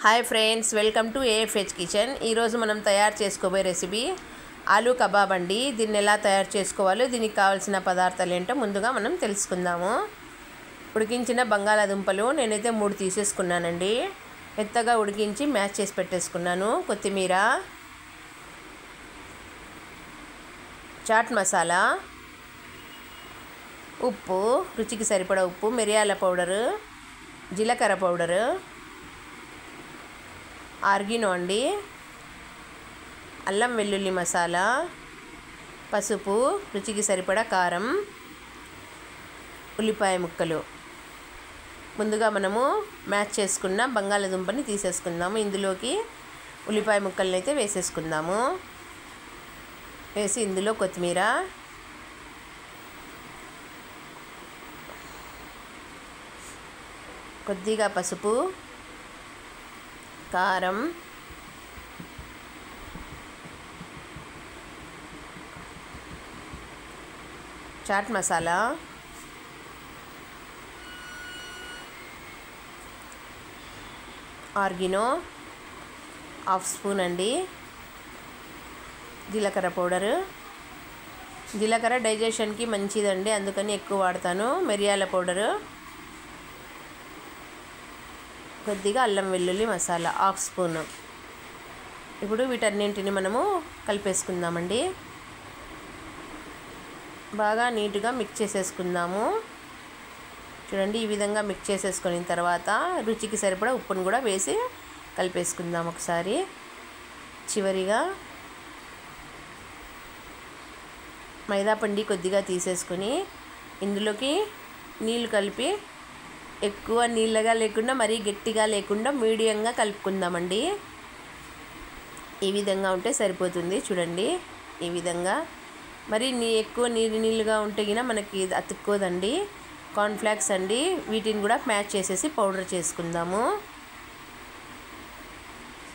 Hi friends, welcome to AFH kitchen. ఈరోజు మనం తయారు చేసుకోబోయే రెసిపీ ఆలూ కబాబ్ అండి. దీన్ని ఎలా తయారు చేసుకోవాలో, దీనికి కావాల్సిన పదార్థాలు ఏంటో ముందుగా మనం తెలుసుకుందాము. ఉడికించిన బంగాళాదుంపలు నేనైతే 3 తీసేసుకున్నానండి. మెత్తగా ఉడికించి మ్యాష్ చేసి పెట్టేసుకున్నాను. కొత్తిమీర, చాట్ మసాలా, ఉప్పు, రుచికి సరిపడా ఉప్పు, మిరియాల పౌడరు, జీలకర్ర పౌడరు, ఆర్గినో అండి, అల్లం వెల్లుల్లి మసాలా, పసుపు, రుచికి సరిపడా కారం, ఉల్లిపాయ ముక్కలు. ముందుగా మనము మ్యాష్ చేసుకున్న బంగాళాదుంపని తీసేసుకుందాము. ఇందులోకి ఉల్లిపాయ ముక్కల్ని అయితే వేసేసుకుందాము. వేసి ఇందులో కొత్తిమీర, కొద్దిగా పసుపు, కారం, చాట్ మసాలా, ఆర్గినో 1/2 స్పూన్ అండి, జీలకర్ర పౌడరు. జీలకర్ర డైజెషన్కి మంచిదండి, అందుకని ఎక్కువ వాడతాను. మిరియాల పౌడరు, కొద్దిగా అల్లం వెల్లుల్లి మసాలా 1/2 స్పూను. ఇప్పుడు వీటన్నింటిని మనము కలిపేసుకుందామండి. బాగా నీట్గా మిక్స్ చేసేసుకుందాము. చూడండి, ఈ విధంగా మిక్స్ చేసేసుకున్న తర్వాత రుచికి సరిపడా ఉప్పును కూడా వేసి కలిపేసుకుందాం ఒకసారి. చివరిగా మైదా పిండి కొద్దిగా తీసేసుకొని ఇందులోకి నీళ్ళు కలిపి, ఎక్కువ నీళ్ళగా లేకుండా మరీ గట్టిగా లేకుండా మీడియంగా కలుపుకుందామండి. ఈ విధంగా ఉంటే సరిపోతుంది. చూడండి, ఈ విధంగా. మరి ఎక్కువ నీళ్ళుగా ఉంటే గిన మనకి అతుక్కోదండి. కార్న్ఫ్లాక్స్ అండి, వీటిని కూడా మ్యాష్ చేసేసి పౌడర్ చేసుకుందాము.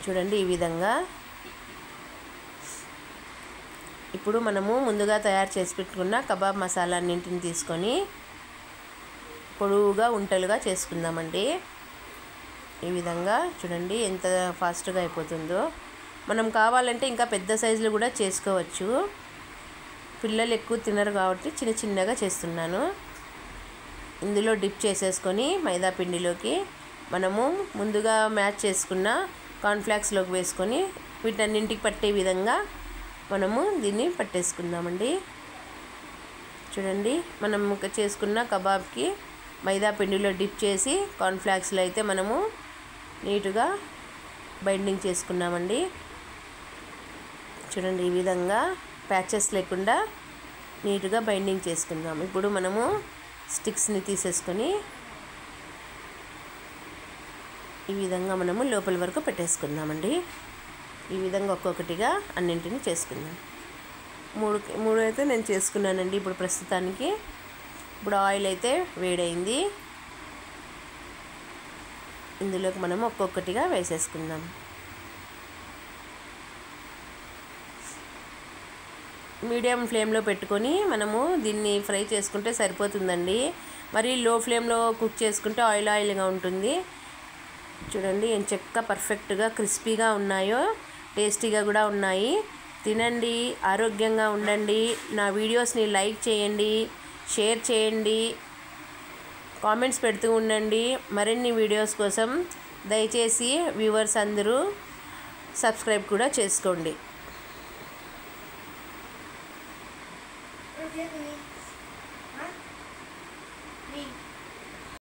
చూడండి, ఈ విధంగా. ఇప్పుడు మనము ముందుగా తయారు చేసి పెట్టుకున్న కబాబ్ మసాలా అన్నింటిని తీసుకొని పొడవుగా ఉంటలుగా చేసుకుందామండి. ఈ విధంగా. చూడండి ఎంత ఫాస్ట్గా అయిపోతుందో. మనం కావాలంటే ఇంకా పెద్ద సైజులో కూడా చేసుకోవచ్చు. పిల్లలు ఎక్కువ తినరు కాబట్టి చిన్న చిన్నగా చేస్తున్నాను. ఇందులో డిప్ చేసేసుకొని మైదా పిండిలోకి మనము ముందుగా మ్యాష్ చేసుకున్న కార్న్ఫ్లాక్స్లోకి వేసుకొని వీటన్నింటికి పట్టే విధంగా మనము దీన్ని పట్టేసుకుందామండి. చూడండి, మనం చేసుకున్న కబాబ్కి మైదా పిండిలో డిప్ చేసి కార్న్ఫ్లాక్స్లో అయితే మనము నీట్గా బైండింగ్ చేసుకున్నామండి. చూడండి, ఈ విధంగా ప్యాచెస్ లేకుండా నీట్గా బైండింగ్ చేసుకుందాం. ఇప్పుడు మనము స్టిక్స్ని తీసేసుకొని ఈ విధంగా మనము లోపల వరకు పెట్టేసుకుందామండి. ఈ విధంగా ఒక్కొక్కటిగా అన్నింటినీ చేసుకుందాం. మూడు అయితే నేను చేసుకున్నానండి ఇప్పుడు ప్రస్తుతానికి. ఇప్పుడు ఆయిల్ అయితే వేడైంది. ఇందులోకి మనము ఒక్కొక్కటిగా వేసేసుకుందాం. మీడియం ఫ్లేమ్లో పెట్టుకొని మనము దీన్ని ఫ్రై చేసుకుంటే సరిపోతుందండి. మరి లో ఫ్లేమ్లో కుక్ చేసుకుంటే ఆయిల్గా ఉంటుంది. చూడండి ఎంత పర్ఫెక్ట్గా క్రిస్పీగా ఉన్నాయో, టేస్టీగా కూడా ఉన్నాయి. తినండి, ఆరోగ్యంగా ఉండండి. నా వీడియోస్ని లైక్ చేయండి, షేర్ చేయండి, కామెంట్స్ పెడుతూ ఉండండి. మరిన్ని వీడియోస్ కోసం దయచేసి వ్యూవర్స్ అందరూ సబ్స్క్రైబ్ కూడా చేసుకోండి.